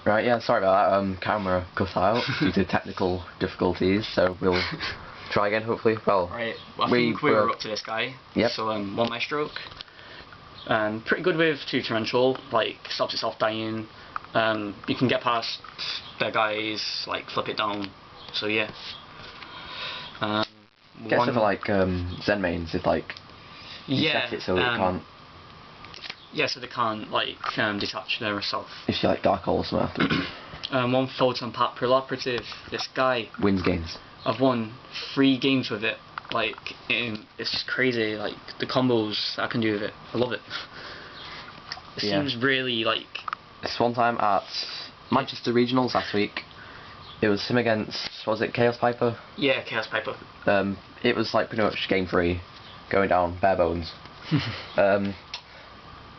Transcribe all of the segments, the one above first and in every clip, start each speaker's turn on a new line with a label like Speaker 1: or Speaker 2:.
Speaker 1: Right, yeah, sorry about that. Camera cut out due to technical difficulties, so we'll try again, hopefully. Well,
Speaker 2: right, I think we were up to this guy.
Speaker 1: Yep.
Speaker 2: So, 1 my stroke. Pretty good with 2 torrential, like, stops itself dying. You can get past their guys, like, flip it down. So, yeah.
Speaker 1: Guess for like Zen mains, if like you set it so it can't.
Speaker 2: Yeah, so they can't like detach their self.
Speaker 1: If you like Dark Hole or something afterwards.
Speaker 2: 1 photon pack preoperative. This guy
Speaker 1: wins games.
Speaker 2: I've won 3 games with it. Like it's just crazy. Like the combos I can do with it. I love it. It seems really like.
Speaker 1: This one time at Manchester Regionals last week. It was him against, was it Chaos Piper?
Speaker 2: Yeah, Chaos Piper.
Speaker 1: It was like pretty much game 3, going down bare bones.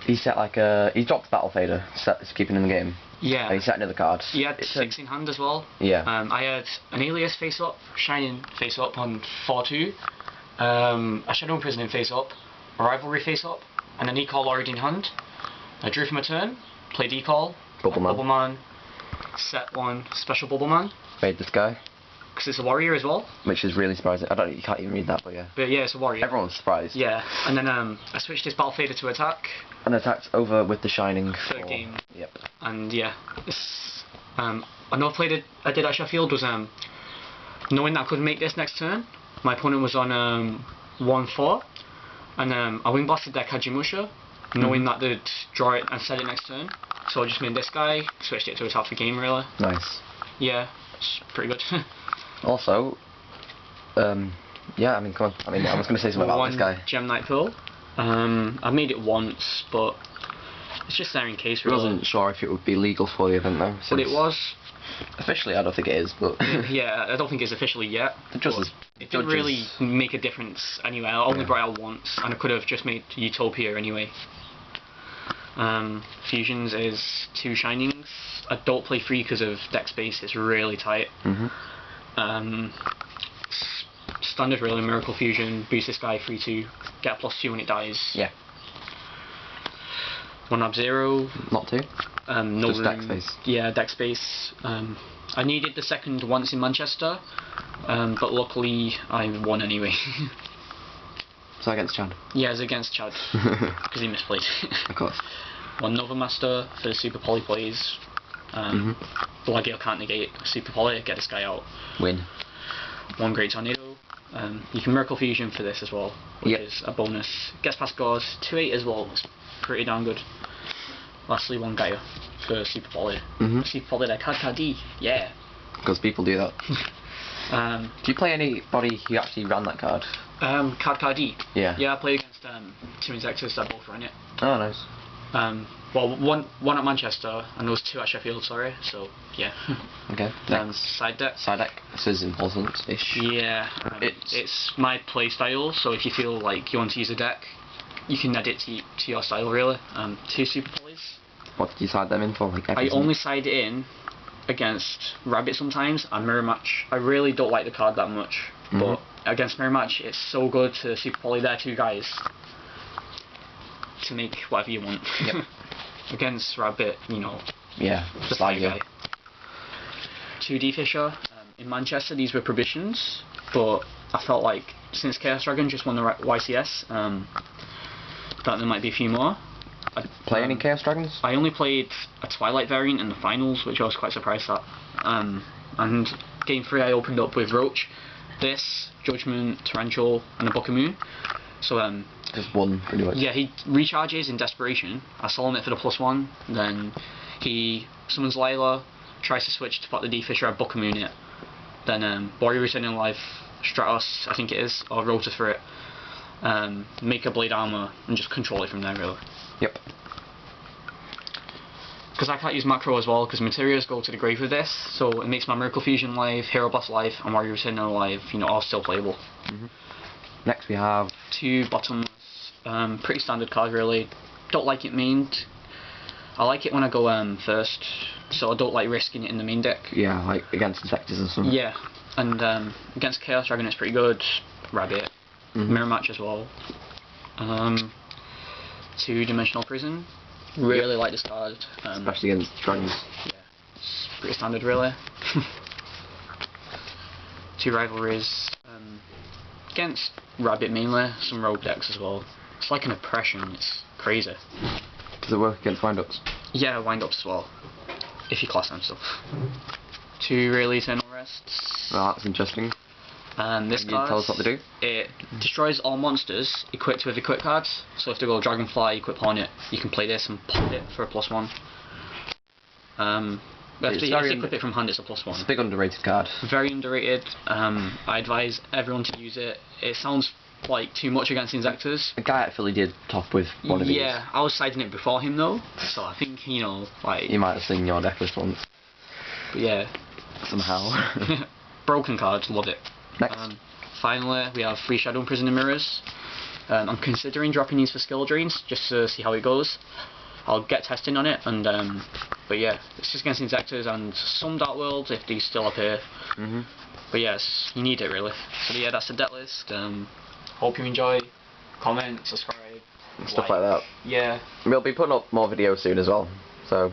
Speaker 1: He set like he dropped Battle Fader to keep him in the game.
Speaker 2: Yeah.
Speaker 1: And he set another card.
Speaker 2: He had 6 in hand as well.
Speaker 1: Yeah.
Speaker 2: I had an Alias face up, Shining face up on 4-2, a Shadow Imprisoning face up, a Rivalry face up, and an E-Call already in hand. I drew from a turn, played E-Call, Bubble Man, set 1 special Bubble Man.
Speaker 1: Made this guy.
Speaker 2: Because it's a warrior as well.
Speaker 1: Which is really surprising. You can't even read that, but yeah.
Speaker 2: But yeah, it's a warrior.
Speaker 1: Everyone's surprised.
Speaker 2: Yeah, and then I switched this Battle Fader to attack.
Speaker 1: And attacked over with the Shining.
Speaker 2: 3rd game.
Speaker 1: Yep.
Speaker 2: And yeah, it's, another play I did at Sheffield was knowing that I couldn't make this next turn. My opponent was on 1-4, and I wing blasted their Kajimusha, knowing that they'd draw it and set it next turn. So I just made this guy, switched it to attack the game really.
Speaker 1: Nice.
Speaker 2: Yeah, it's pretty good.
Speaker 1: Also, yeah, I mean, come on. I mean, I was going to say something about this guy.
Speaker 2: Gem Knight Pearl. I made it once, but it's just there in case. Really.
Speaker 1: I wasn't sure if it would be legal for the event though.
Speaker 2: But it was.
Speaker 1: Officially, I don't think it is, but
Speaker 2: yeah, I don't think it's officially yet.
Speaker 1: It
Speaker 2: didn't really make a difference anyway. I only brought it out once, and I could have just made Utopia anyway. Fusions is 2 Shinings. I don't play 3 because of deck space. It's really tight. Standard really, Miracle Fusion, boost this guy 3-2, get a +2 when it dies.
Speaker 1: Yeah.
Speaker 2: 1 Ab-Zero.
Speaker 1: Not 2?
Speaker 2: No
Speaker 1: just deck space.
Speaker 2: Yeah, deck space. I needed the 2nd once in Manchester, but luckily I won anyway.
Speaker 1: So against Chad?
Speaker 2: Yeah, it's against Chad, because he misplayed.
Speaker 1: Of course.
Speaker 2: 1 Nova Master for the Super Poly plays. Blood can't negate Super Poly, get this guy out.
Speaker 1: Win.
Speaker 2: 1 Great Tornado. You can Miracle Fusion for this as well, which is a bonus. Gets past guards, 2-8 as well, it's pretty darn good. Lastly, 1 Gaia for Super Poly. Super Poly their card D, yeah.
Speaker 1: Because people do that. Do you play anybody who actually ran that card?
Speaker 2: Card D?
Speaker 1: Yeah.
Speaker 2: Yeah, I played against 2 Insectors that both ran it.
Speaker 1: Oh, nice.
Speaker 2: Well, one at Manchester, and those 2 at Sheffield, sorry, so, yeah.
Speaker 1: Okay.
Speaker 2: Side deck.
Speaker 1: Side deck. This is important-ish.
Speaker 2: Yeah. It's my play style, so if you feel like you want to use a deck, you can add it to your style, really. 2 Super Polys.
Speaker 1: What did you side them in for? Like
Speaker 2: I only side it in against Rabbit sometimes, and Mirror Match. I really don't like the card that much, but against Mirror Match, it's so good to Super Poly their 2 guys to make whatever you want.
Speaker 1: Yep.
Speaker 2: Against Rabbit, you know.
Speaker 1: Yeah,
Speaker 2: just like guy. 2 D-Fisher. In Manchester, these were prohibitions, but I felt like since Chaos Dragon just won the YCS, that there might be a few more.
Speaker 1: Play any Chaos Dragons?
Speaker 2: I only played a Twilight variant in the finals, which I was quite surprised at. And game 3 I opened up with Roach, this, Judgment, Torrential, and a Book of Moon. So
Speaker 1: just 1 pretty much.
Speaker 2: Yeah, he recharges in Desperation. I solemn it for the +1, then he summons Lila, tries to switch to put the D-Fisher at Book of Moon it. Then Warrior Returning Life, Stratos, I think it is, or Rota for it. Make a Blade Armor and just control it from there really.
Speaker 1: Yep.
Speaker 2: Because I can't use macro as well, because materials go to the grave with this, so it makes my Miracle Fusion live, Hero Blast live, and Warrior Returning live, you know, all still playable.
Speaker 1: Next we have
Speaker 2: 2 Bottomless, pretty standard card really. Don't like it mained. I like it when I go first, so I don't like risking it in the main deck.
Speaker 1: Yeah, like against Insectors and stuff.
Speaker 2: Yeah, and against Chaos Dragon it's pretty good. Rabbit, Mirror Match as well. 2 Dimensional Prison. Really like this card.
Speaker 1: Especially against dragons.
Speaker 2: Yeah, pretty standard really. 2 rivalries against Rabbit mainly, some rogue decks as well. It's like an oppression, it's crazy.
Speaker 1: Does it work against wind-ups?
Speaker 2: Yeah, wind-ups as well, if you class them stuff. 2 really eternal rests.
Speaker 1: Oh, that's interesting.
Speaker 2: And this
Speaker 1: Can you
Speaker 2: card,
Speaker 1: tell us what to do?
Speaker 2: it destroys all monsters equipped with equip cards. So if they go Dragonfly, equip Hornet, you can play this and pop it for a +1. If you equip it from hand, it's a +1.
Speaker 1: It's a big underrated card.
Speaker 2: Very underrated. I advise everyone to use it. It sounds like too much against Insectors.
Speaker 1: A guy at Philly did top with one of these.
Speaker 2: Yeah, I was siding it before him though, so I think, you know, like...
Speaker 1: You might have seen your deck list once.
Speaker 2: But yeah.
Speaker 1: Somehow.
Speaker 2: Broken cards, love it.
Speaker 1: Next.
Speaker 2: Finally, we have 3 Shadow Prisoner Mirrors. I'm considering dropping these for skill drains, just to see how it goes. I'll get testing on it, and but yeah, it's just against Insectors and some Dark Worlds if these still appear. But yes, you need it really. So yeah, that's the deck list. Hope you enjoy. Comment, subscribe,
Speaker 1: Stuff like that.
Speaker 2: Yeah.
Speaker 1: We'll be putting up more videos soon as well, so